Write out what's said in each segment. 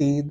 3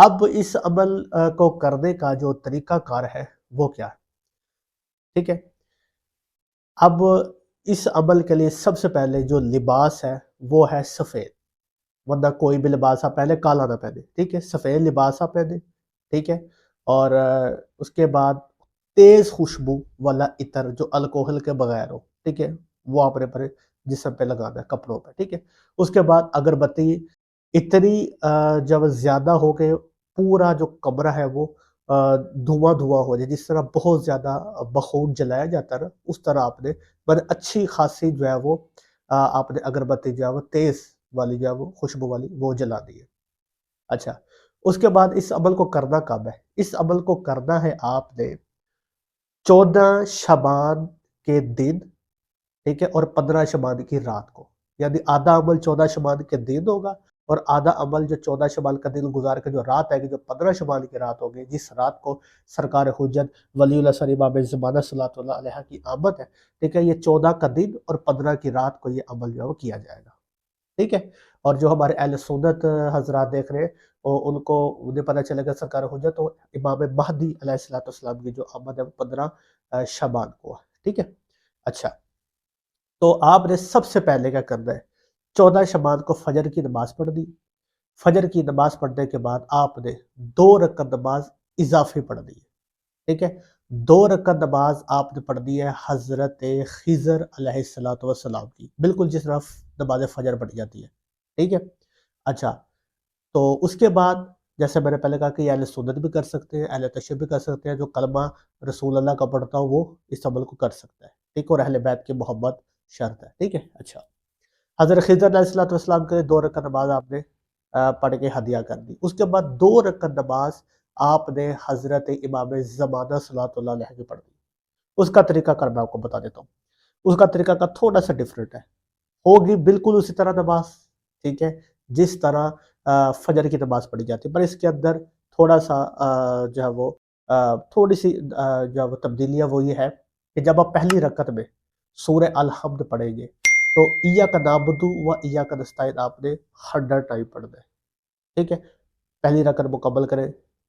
اب اس عمل کو کرنے کا جو طریقہ کار ہے وہ کیا ہے؟ ٹھیک ہے، اب اس عمل کے لیے سب سے پہلے جو لباس ہے وہ ہے سفید، ورنہ کوئی بھی لباس آپ پہلے کالا نہ پہنے، ٹھیک ہے، سفید لباس آپ پہنے، ٹھیک ہے، اور اس کے بعد تیز خوشبو والا عطر جو الکوہل کے بغیر ہو، ٹھیک ہے، وہ آپ نے اپنے جسم پہ لگانا ہے، کپڑوں پہ، ٹھیک ہے، اس کے بعد اگربتی اتنی جب زیادہ ہو کہ پورا جو کمرہ ہے وہ دھواں دھواں ہو جائے، جس طرح بہت زیادہ بخور جلایا جاتا ہے نا، اس طرح آپ نے اچھی خاصی جو ہے وہ آپ نے اگربتی جو ہے وہ تیز والی جو ہے وہ خوشبو والی وہ جلا دی ہے۔ اچھا، اس کے بعد اس عمل کو کرنا کب ہے؟ اس عمل کو کرنا ہے آپ نے 14 شعبان کے دن، ٹھیک ہے، اور 15 شعبان کی رات کو، یعنی آدھا عمل 14 شعبان کے دن ہوگا، اور آدھا عمل جو 14 شعبان کا دن گزار کے جو رات آئے گی، جو 15 شعبان کی رات ہوگی، جس رات کو سرکار حجت ولی اللہ صلی امام زمانہ صلی اللہ علیہ کی آمد ہے، ٹھیک ہے، یہ 14 کا دن اور 15 کی رات کو یہ عمل جو ہے وہ کیا جائے گا، ٹھیک ہے، اور جو ہمارے اہل سنت حضرات دیکھ رہے ہیں ان کو انہیں پتہ چلے گا سرکار حجت تو امام مہدی علیہ السلام کی جو آمد ہے وہ 15 شعبان کو ہے، ٹھیک ہے۔ اچھا، تو آپ نے سب سے پہلے کیا کرنا ہے، 14 شعبان کو فجر کی نماز پڑھ دی، فجر کی نماز پڑھنے کے بعد آپ نے 2 رکعت نماز اضافی پڑھ دی ہے، ٹھیک ہے، 2 رکعت نماز آپ نے پڑھ دی ہے حضرت خضر علیہ السلام کی، بالکل جس طرح نماز فجر پڑھی جاتی ہے، ٹھیک ہے۔ اچھا، تو اس کے بعد جیسے میں نے پہلے کہا کہ یہ اہل سنت بھی کر سکتے ہیں، اہل تشیع بھی کر سکتے ہیں، جو کلمہ رسول اللہ کا پڑھتا ہو وہ اس عمل کو کر سکتا ہے، ٹھیک ہے، اور اہل بیت کی محبت شرط ہے، ٹھیک ہے۔ اچھا، حضرت خضر علیہ السلام کے 2 رکعت نماز آپ نے پڑھ کے ہدیہ کر دی، اس کے بعد 2 رکعت نماز آپ نے حضرت امام زمانہ صلی اللہ علیہ کی پڑھ دی۔ اس کا طریقہ کار میں آپ کو بتا دیتا ہوں، اس کا طریقہ کار تھوڑا سا ڈیفرنٹ ہے، ہوگی بالکل اسی طرح نماز، ٹھیک ہے، جس طرح فجر کی نماز پڑھی جاتی ہے، پر اس کے اندر تھوڑا سا جو ہے وہ تھوڑی سی جو ہے وہ تبدیلیاں وہ یہ ہے کہ جب آپ پہلی رکعت میں سورہ الحمد پڑھیں گے تو ایاک نعبد و ایاک نستعین آپ نے 100 ٹائم پڑھنا ہے، ٹھیک ہے، پہلی رکعت مکمل کریں،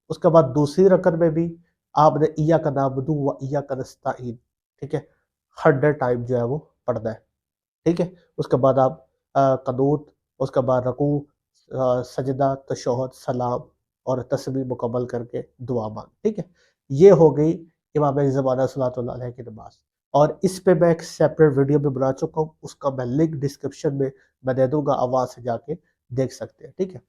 اس کے بعد دوسری رکعت میں بھی آپ نے ایاک نعبد و ایاک نستعین، ٹھیک ہے، 100 ٹائم جو ہے وہ پڑھنا ہے، ٹھیک ہے، اس کے بعد آپ قنوت، اس کے بعد رکوع، سجدہ، تشہد، سلام اور تسبیح مکمل کر کے دعا مانگ، ٹھیک ہے، یہ ہو گئی امام زمانہ صلی اللہ علیہ کی نماز، اور اس پہ میں ایک سیپریٹ ویڈیو بھی بنا چکا ہوں، اس کا میں لنک ڈسکرپشن میں دے دوں گا، آواز سے جا کے دیکھ سکتے ہیں، ٹھیک ہے۔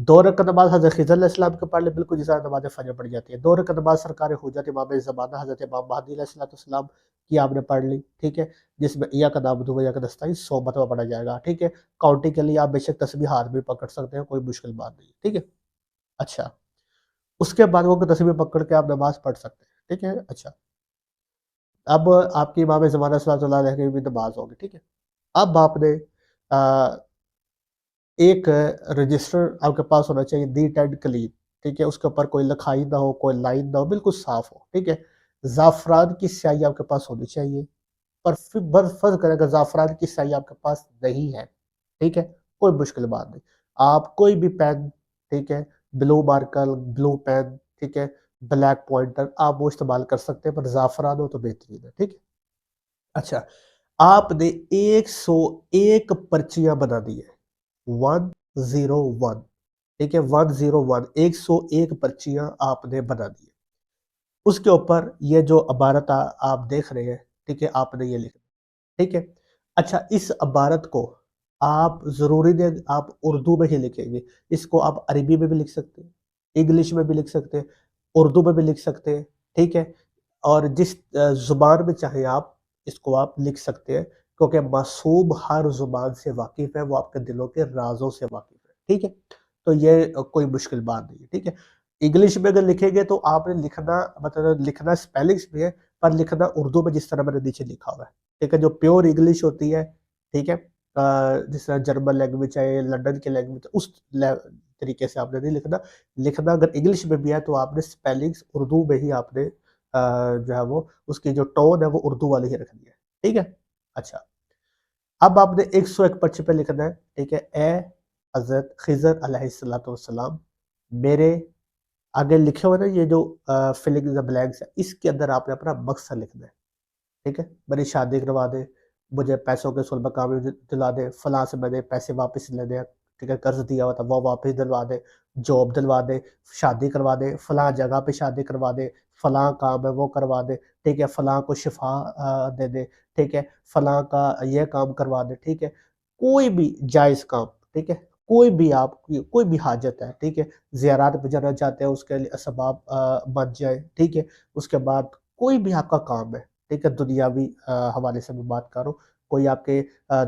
2 رکعت نماز حضرت خضر علیہ السلام کے پڑھ لے، بالکل جس طرح نماز فجر پڑھی جاتی ہے، 2 رکعت نماز سرکار حجت امام زمانہ حضرت امام مہدی علیہ السلام کی آپ نے پڑھ لی، ٹھیک ہے، جس میں ایاک نعبد و ایاک نستعین 100 مرتبہ پڑھا جائے گا، ٹھیک ہے، کاؤنٹنگ کے لیے آپ بے شک تسبیح ہاتھ بھی پکڑ سکتے ہیں، کوئی مشکل بات نہیں، ٹھیک ہے۔ اچھا، اس کے بعد وہ تسبیح پکڑ کے آپ نماز پڑھ سکتے ہیں، ٹھیک ہے۔ اچھا، اب آپ کی امام زمانہ صلی اللہ علیہ کی بھی نماز ہوگی، ٹھیک ہے، اب آپ نے ایک رجسٹر آپ کے پاس ہونا چاہیے، نیٹ اینڈ کلین، ٹھیک ہے، اس کے اوپر کوئی لکھائی نہ ہو، کوئی لائن نہ ہو، بالکل صاف ہو، ٹھیک ہے، زعفران کی سیاہی آپ کے پاس ہونی چاہیے، پر فرض کریں کہ زعفران کی سیاہی آپ کے پاس نہیں ہے، ٹھیک ہے، کوئی مشکل بات نہیں، آپ کوئی بھی پین، ٹھیک ہے، بلو مارکر، بلو پین، ٹھیک ہے، بلیک پوائنٹر آپ وہ استعمال کر سکتے ہیں، پر زعفران ہو تو بہترین ہے، ٹھیک ہے۔ اچھا، آپ نے 101 پرچیاں بنا دی ہے، 101، ٹھیک ہے، 101 101 پرچیاں آپ نے بنا دی ہے، اس کے اوپر یہ جو عبارت آپ دیکھ رہے ہیں، ٹھیک ہے، آپ نے یہ لکھنا، ٹھیک ہے۔ اچھا، اس عبارت کو آپ ضروری نہیں آپ اردو میں ہی لکھیں گے، اس کو آپ عربی میں بھی لکھ سکتے ہیں، انگلش میں بھی لکھ سکتے ہیں، اردو میں بھی لکھ سکتے ہیں، ٹھیک ہے، اور جس زبان میں چاہیں آپ اس کو آپ لکھ سکتے ہیں، کیونکہ معصوم ہر زبان سے واقف ہے، وہ آپ کے دلوں کے رازوں سے واقف ہے، ٹھیک ہے، تو یہ کوئی مشکل بات نہیں ہے، ٹھیک ہے۔ انگلش میں اگر لکھیں گے تو آپ نے لکھنا مطلب لکھنا اسپیلنگس بھی ہے، پر لکھنا اردو میں جس طرح میں نے نیچے لکھا ہوا ہے، ٹھیک ہے، جو پیور انگلش ہوتی ہے، ٹھیک ہے، جس طرح جرمن لینگویج ہے، لنڈن کی لینگویج، اس طریقے سے آپ نے نہیں لکھنا، لکھنا اگر انگلش میں بھی ہے تو آپ نے اسپیلنگس اردو میں ہی آپ نے جو ہے وہ اس کی جو ٹون ہے وہ اردو والی ہی رکھنی ہے، ٹھیک ہے۔ اچھا، اب آپ نے 101 پرچے پہ لکھنا ہے، ٹھیک ہے، اے حضرت خضر علیہ السلام، میرے آگے لکھے ہوئے نا یہ جو فلنگ دا بلینکس ہے، اس کے اندر آپ نے اپنا مقصد لکھنا ہے، ٹھیک ہے؟ میری شادی کروا دے، مجھے پیسوں کے سلب مقامی دلا دے، فلاں سے میں نے پیسے واپس لینے ہیں، ٹھیک ہے؟ قرض دیا ہوا تھا وہ واپس دلوا دے، جاب دلوا دے، شادی کروا دے، فلاں جگہ پہ شادی کروا دے، فلاں کام ہے وہ کروا دے، ٹھیک ہے؟ فلاں کو شفا دے دے، ٹھیک ہے؟ فلاں کا یہ کام کروا دے، ٹھیک ہے؟ کوئی بھی جائز کام، ٹھیک ہے؟ کوئی بھی آپ کی کوئی بھی حاجت ہے، ٹھیک ہے؟ زیارات پہ جانا چاہتے ہیں، اس کے لیے اسباب بن جائے، ٹھیک ہے؟ اس کے بعد کوئی بھی آپ کا کام ہے، ٹھیک ہے؟ دنیاوی حوالے سے میں بات کر رہا ہوں، کوئی آپ کے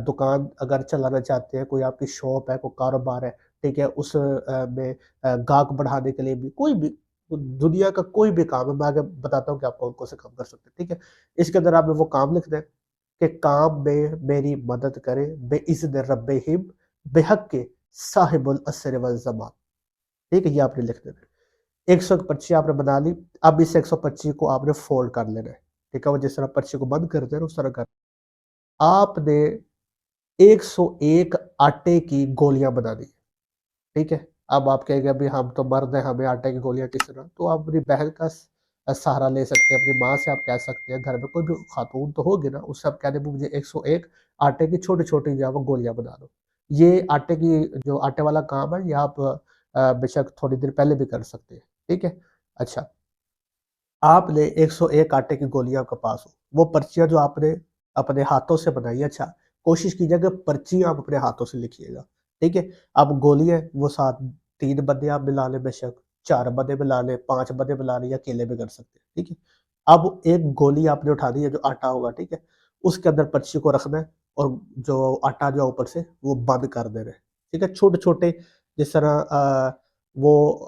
دکان اگر چلانا چاہتے ہیں، کوئی آپ کی شاپ ہے، کوئی کاروبار ہے، ٹھیک ہے؟ اس میں گاہک بڑھانے کے لیے بھی کوئی بھی دنیا کا کوئی بھی کام ہے، میں آگے بتاتا ہوں کہ آپ کون کون سے کام کر سکتے ہیں، ٹھیک ہے؟ اس کے اندر آپ نے وہ کام لکھ دیں کہ کام میں میری مدد کرے بے اذن ربہم بحق کے صاحب الاسر والزمان، ٹھیک ہے؟ یہ آپ نے لکھ دینا ہے۔ 125 آپ نے بنا لی، اب اس 125 کو آپ نے فولڈ کر لینا ہے، ٹھیک ہے؟ وہ جس طرح پرچی کو بند کرتے ہیں اس طرح کر آپ نے 101 آٹے کی گولیاں بنا دی، ٹھیک ہے؟ اب آپ کہیں گے ابھی ہم تو مرد ہیں، ہمیں آٹے کی گولیاں کس طرح؟ تو آپ اپنی بہن کا سہارا لے سکتے ہیں، اپنی ماں سے آپ کہہ سکتے ہیں، گھر میں کوئی بھی خاتون تو ہوگی نا، اس سے آپ کہہ دیں مجھے 101 آٹے کی چھوٹی چھوٹی جو ہے وہ گولیاں بنا دو۔ یہ آٹے کی جو آٹے والا کام ہے یہ آپ بے شک تھوڑی دیر پہلے بھی کر سکتے ہیں، ٹھیک ہے؟ اچھا، آپ نے 101 آٹے کی گولیاں آپ کے پاس ہو، وہ پرچیاں جو آپ نے اپنے ہاتھوں سے بنائی، اچھا کوشش کیجیے کہ پرچیاں آپ اپنے ہاتھوں سے لکھیے گا، ٹھیک ہے؟ اب گولی ہے وہ ساتھ 3 بندے آپ ملا لیں، بے شک 4 بندے ملا لیں، 5 بندے ملا لیں، یا اکیلے بھی کر سکتے ہیں، ٹھیک ہے؟ اب ایک گولی آپ نے اٹھانی ہے جو آٹا ہوگا، ٹھیک ہے؟ اس کے اندر پرچی کو رکھنا ہے، اور جو آٹا جو اوپر سے وہ بند کر دینا ہے، ٹھیک ہے؟ چھوٹے چھوٹے جس طرح وہ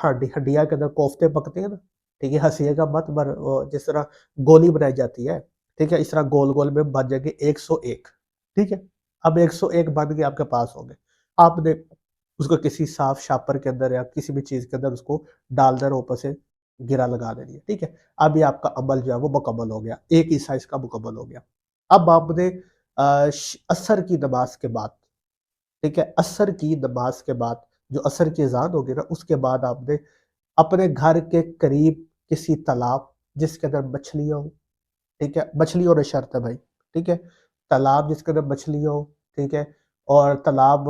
ہڈیا کے اندر کوفتے پکتے ہیں نا، ٹھیک ہے؟ ہنسیے گا مت، پر جس طرح گولی بنائی جاتی ہے، ٹھیک ہے؟ اس طرح گول گول میں بن جائے گے 101، ٹھیک ہے؟ اب 101 بن کے آپ کے پاس ہوں گے، آپ نے اس کو کسی صاف شاپر کے اندر یا کسی بھی چیز کے اندر اس کو ڈال در اوپر سے گرا لگا دینی ہے، ٹھیک ہے؟ اب یہ آپ کا عمل جو ہے وہ مکمل ہو گیا، ایک ہی سائز کا مکمل ہو گیا۔ اب آپ نے عصر کی نماز کے بعد، ٹھیک ہے؟ عصر کی نماز کے بعد جو عصر کی اذان ہوگی نا، اس کے بعد آپ نے اپنے گھر کے قریب کسی تالاب جس کے اندر مچھلیاں ہوں، ٹھیک ہے؟ مچھلیوں نے شرط ہے بھائی، ٹھیک ہے؟ تالاب جس کے اندر مچھلیاں ہو، ٹھیک ہے؟ اور تالاب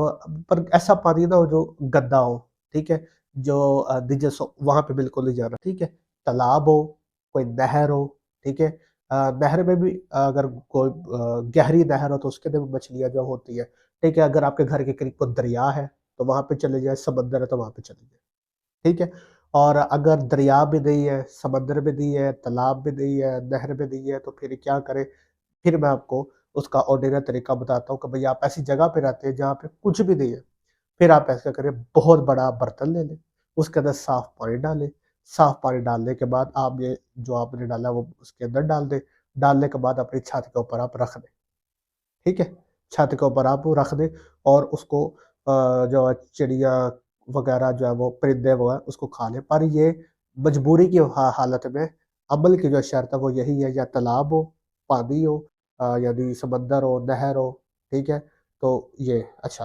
پر ایسا پانی نہ ہو جو گندا ہو، ٹھیک ہے؟ جو نجس ہو، وہاں پہ بالکل نہیں جانا، ٹھیک ہے؟ تالاب ہو، کوئی نہر ہو، ٹھیک ہے؟ نہر میں بھی اگر کوئی گہری نہر ہو تو اس کے اندر بھی مچھلیاں جو ہوتی ہے، ٹھیک ہے؟ اگر آپ کے گھر کے قریب کوئی دریا ہے تو وہاں پہ چلے جائیں، سمندر ہے تو وہاں پہ چلے جائیں، ٹھیک ہے؟ اور اگر دریا بھی نہیں ہے، سمندر بھی نہیں ہے، تالاب بھی نہیں ہے، نہر بھی نہیں ہے، تو پھر کیا کریں؟ پھر میں آپ کو اس کا آرڈینری طریقہ بتاتا ہوں کہ بھئی آپ ایسی جگہ پہ رہتے ہیں جہاں پہ کچھ بھی نہیں ہے، پھر آپ ایسا کریں، بہت بڑا برتن لے لیں، اس کے اندر صاف پانی ڈالیں، صاف پانی ڈالنے کے بعد آپ یہ جو آپ نے ڈالا وہ اس کے اندر ڈال دیں، ڈالنے کے بعد اپنی چھت کے اوپر آپ رکھ دیں، ٹھیک ہے؟ چھت کے اوپر آپ رکھ دیں، اور اس کو جو ہے چڑیا وغیرہ جو ہے وہ پرندے وہ ہے اس کو کھا لیں، پر یہ مجبوری کی حالت میں عمل کی جو شرط ہے وہ یہی ہے، یا تالاب ہو، پانی ہو، یعنی سمندر ہو، نہر ہو، ٹھیک ہے؟ تو یہ اچھا،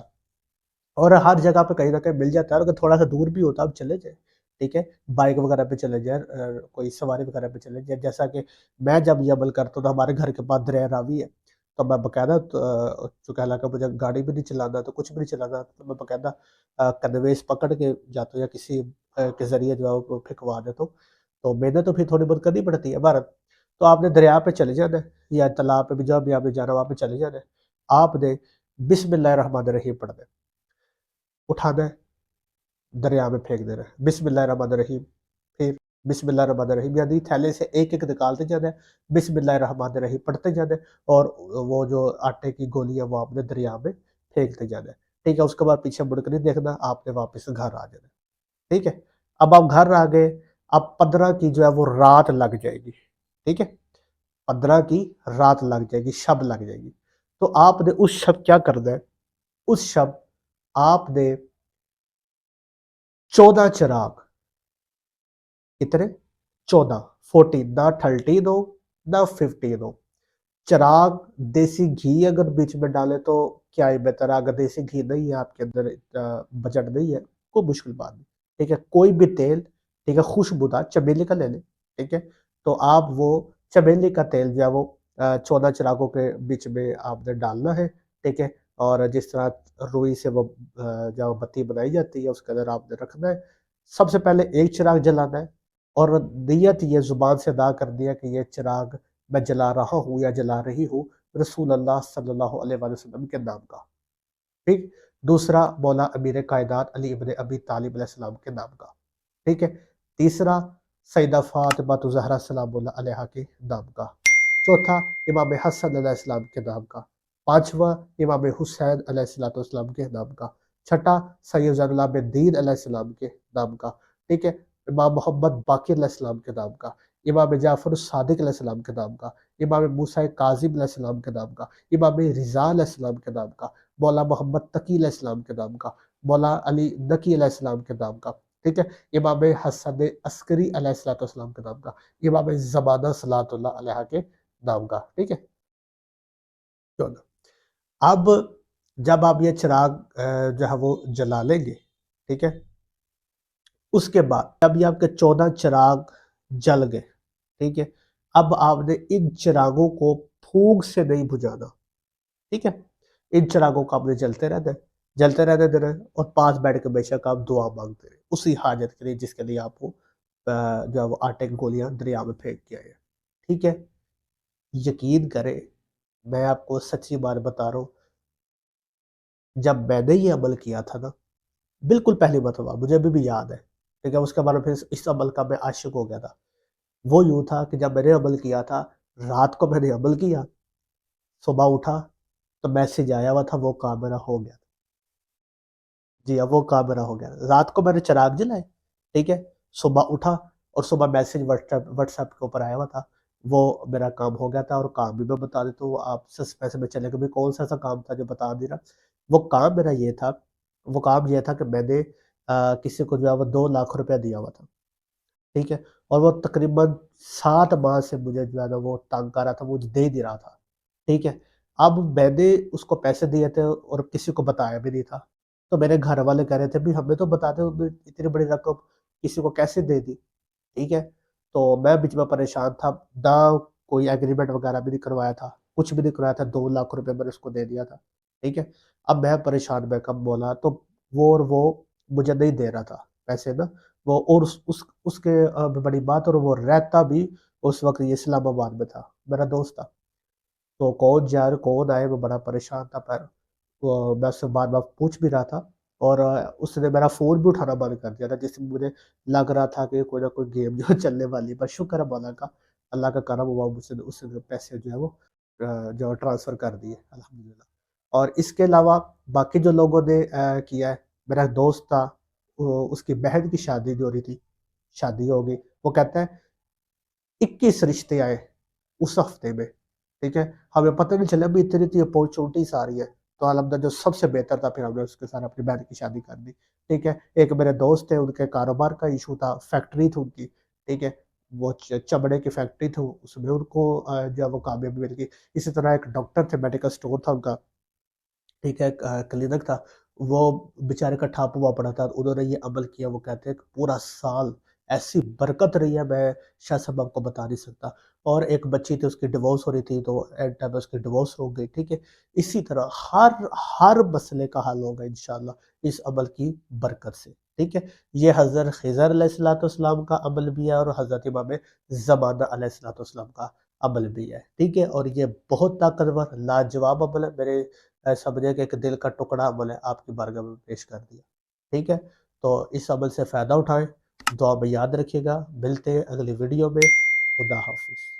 اور ہر جگہ پہ کہیں نہ کہیں مل جاتا ہے، اور اگر تھوڑا سا دور بھی ہوتا ہے آپ چلے جائیں، ٹھیک ہے؟ بائک وغیرہ پہ چلے جائیں، کوئی سواری وغیرہ پہ چلے جائیں، جیسا کہ میں جب یہ عمل کرتا ہوں تو ہمارے گھر کے پاس دریا راوی ہے، تو میں باقاعدہ چونکہ حالانکہ مجھے گاڑی بھی نہیں چلانا تو کچھ بھی نہیں چلانا، تو میں باقاعدہ کنویز پکڑ کے جاتا ہوں یا کسی کے ذریعے جو ہے وہ پھینکوا دیتا ہوں، تو محنت تو پھر تھوڑی بہت کرنی پڑتی ہے بھارت۔ تو آپ نے دریا پہ چلے جانا ہے یا تالاب پہ بھی، جہاں بھی آپ نے جانا وہاں پہ چلے جانا ہے، آپ نے بسم اللہ الرحمن الرحیم پڑھنا ہے، اٹھانا ہے، دریا میں پھینک دینا ہے، بسم اللہ الرحمن الرحیم، پھر بسم اللہ الرحمن الرحیم، یعنی تھیلے سے ایک ایک نکالتے جانا ہے، بسم اللہ الرحمن الرحیم پڑھتے جانا ہے، اور وہ جو آٹے کی گولی ہے وہ آپ نے دریا میں پھینکتے جانا ہے، ٹھیک ہے؟ اس کے بعد پیچھے مڑ کے نہیں دیکھنا، آپ نے واپس گھر آ جانا ہے، ٹھیک ہے؟ اب آپ گھر آ گئے، اب 15 کی جو ہے وہ رات لگ جائے گی، ٹھیک ہے؟ 15 کی رات لگ جائے گی، شب لگ جائے گی، تو آپ نے اس شب کیا کرنا ہے؟ اس شب آپ نے 14 چراغ، کتنے؟ 14، 14، نہ 13 ہو نہ 15 ہو، چراغ دیسی گھی اگر بیچ میں ڈالے تو کیا ہی بہتر ہے، اگر دیسی گھی نہیں ہے آپ کے اندر، بجٹ نہیں ہے، کوئی مشکل بات نہیں، ٹھیک ہے، کوئی بھی تیل، ٹھیک ہے، خوشبودار چمیلی کا لے لیں، ٹھیک ہے، تو آپ وہ چمیلی کا تیل جو ہے وہ 14 چراغوں کے بیچ میں آپ نے ڈالنا ہے، ٹھیک ہے، اور جس طرح روئی سے وہ جو بتی بنائی جاتی ہے اس کے اندر آپ نے رکھنا ہے۔ سب سے پہلے ایک چراغ جلانا ہے، اور نیت یہ زبان سے ادا کر دیا کہ یہ چراغ میں جلا رہا ہوں یا جلا رہی ہوں رسول اللہ صلی اللہ علیہ وآلہ وسلم کے نام کا، ٹھیک۔ دوسرا مولا امیر کائنات علی ابن ابی طالب علیہ السلام کے نام کا، ٹھیک ہے۔ تیسرا سیدہ فاطمہ زہرا سلام اللہ علیہا کے نام کا۔ چوتھا امام حسن علیہ السلام کے نام کا۔ پانچواں امام حسین علیہ السلام کے نام کا۔ چھٹا سید زین العابدین علیہ السلام کے نام کا، ٹھیک ہے۔ امام محمد باقر علیہ السلام کے نام کا۔ امام جعفر الصادق علیہ السلام کے نام کا۔ امام موسیٰ کاظم علیہ السلام کے نام کا۔ امام رضا علیہ السلام کے نام کا۔ مولا محمد تقی علیہ السلام کے نام کا۔ مولا علی نقی علیہ السلام کے نام کا، ٹھیک ہے۔ امام حسن عسکری علیہ السلام کے نام کا۔ امام زمانہ صلاۃ اللہ علیہ کے نام کا، ٹھیک ہے۔ چلو، اب جب آپ یہ چراغ جو ہے وہ جلا لیں گے، ٹھیک ہے، اس کے بعد جب یہ آپ کے 14 چراغ جل گئے، ٹھیک ہے، اب آپ نے ان چراغوں کو پھونک سے نہیں بجھانا، ٹھیک ہے۔ ان چراغوں کو آپ نے جلتے رہتے دے رہے، اور پاس بیٹھ کے بے شک آپ دعا مانگتے رہے اسی حاجت کے لیے جس کے لیے آپ کو جو ہے وہ آٹے کی گولیاں دریا میں پھینک کے آئے ہیں، ٹھیک ہے۔ یقین کرے، میں آپ کو سچی بات بتا رہا ہوں، جب میں نے یہ عمل کیا تھا نا، بالکل پہلی مرتبہ مجھے ابھی بھی یاد ہے، ٹھیک ہے، اس کے بعد پھر اس عمل کا میں عاشق ہو گیا تھا۔ وہ یوں تھا کہ جب میں نے عمل کیا تھا، رات کو میں نے عمل کیا، صبح اٹھا تو میسج آیا ہوا تھا، وہ کام میرا ہو گیا، جی ہاں، وہ کام میرا ہو گیا۔ رات کو میں نے چراغ جلائے، ٹھیک ہے، صبح اٹھا اور صبح میسج واٹس ایپ کے اوپر آیا ہوا تھا، وہ میرا کام ہو گیا تھا۔ اور کام بھی میں بتا دیتا ہوں، آپ سسپینس میں چلے کہ کون سا کام تھا جو بتا دی رہا۔ وہ کام میرا یہ تھا، وہ کام یہ تھا کہ میں نے کسی کو جو ہے وہ 2 لاکھ روپیہ دیا ہوا تھا، ٹھیک ہے، اور وہ تقریباً 7 ماہ سے مجھے جو ہے نا وہ تنگ کر رہا تھا، مجھے دے دی رہا تھا، ٹھیک ہے۔ اب میں نے اس کو پیسے دیے تھے اور کسی کو بتایا بھی نہیں تھا، تو میرے گھر والے کہہ رہے تھے بھی ہمیں تو بتا دے، اتنی بڑی رقم کسی کو کیسے دے دی، ٹھیک ہے۔ تو میں بیچ میں پریشان تھا، نہ کوئی ایگریمنٹ وغیرہ بھی نہیں کروایا تھا، کچھ بھی نہیں کروایا تھا، 2 لاکھ روپے میں نے اس کو دے دیا تھا، ٹھیک ہے۔ اب میں پریشان، میں کب بولا تو وہ مجھے نہیں دے رہا تھا پیسے نا، وہ اور اس کے بڑی بات، اور وہ رہتا بھی اس وقت یہ اسلام آباد میں تھا، میرا دوست تھا۔ تو کون جا رہا کون آئے، وہ بڑا پریشان تھا، پر میں اس سے بار بار پوچھ بھی رہا تھا، اور اس نے میرا فون بھی اٹھانا بند کر دیا تھا، جس سے مجھے لگ رہا تھا کہ کوئی نہ کوئی گیم جو چلنے والی ہے۔ پر شکر ہے مولا کا، اللہ کا کرم ہوا، مجھ سے اس نے پیسے جو ہے وہ جو ٹرانسفر کر دیے الحمدللہ۔ اور اس کے علاوہ باقی جو لوگوں نے کیا ہے، میرا دوست تھا، اس کی بہن کی شادی جو ہو رہی تھی، شادی ہو گئی، وہ کہتا ہے 21 رشتے آئے اس ہفتے میں، ٹھیک ہے، ہمیں پتہ نہیں چلا بھی اتنی اپورچونٹیز آ رہی ہے، تو الحمدللہ جو سب سے بہتر تھا، پھر ہم نے اس کے ساتھ اپنی بہن کی شادی کر دی، ٹھیک ہے۔ ایک میرے دوست تھے، ان کے کاروبار کا ایشو تھا، فیکٹری تھی ان کی، ٹھیک ہے، وہ چمڑے کی فیکٹری تھی، اس میں ان کو جو ہے وہ کامیابی مل گئی۔ اسی طرح ایک ڈاکٹر تھے، میڈیکل سٹور تھا ان کا، ٹھیک ہے، کلینک تھا، وہ بیچارے کا ٹھاپ ہوا پڑا تھا، انہوں نے یہ عمل کیا، وہ کہتے ہیں کہ پورا سال ایسی برکت رہی ہے، میں شاید صاحب آپ کو بتا نہیں سکتا۔ اور ایک بچی تھی، اس کی ڈیورس ہو رہی تھی، تو اینڈ ٹائم میں اس کی ڈیورس ہو گئی، ٹھیک ہے۔ اسی طرح ہر مسئلے کا حل ہوگا انشاءاللہ اس عمل کی برکت سے، ٹھیک ہے۔ یہ حضرت خضر علیہ السلام کا عمل بھی ہے، اور حضرت امام زمانہ علیہ السلام کا عمل بھی ہے، ٹھیک ہے۔ اور یہ بہت طاقتور لاجواب عمل ہے، میرے سمجھے کہ ایک دل کا ٹکڑا عمل ہے، آپ کی بارگاہ میں پیش کر دیا، ٹھیک ہے۔ تو اس عمل سے فائدہ اٹھائیں، دعا میں یاد رکھیے گا، ملتے ہیں اگلی ویڈیو میں، خدا حافظ۔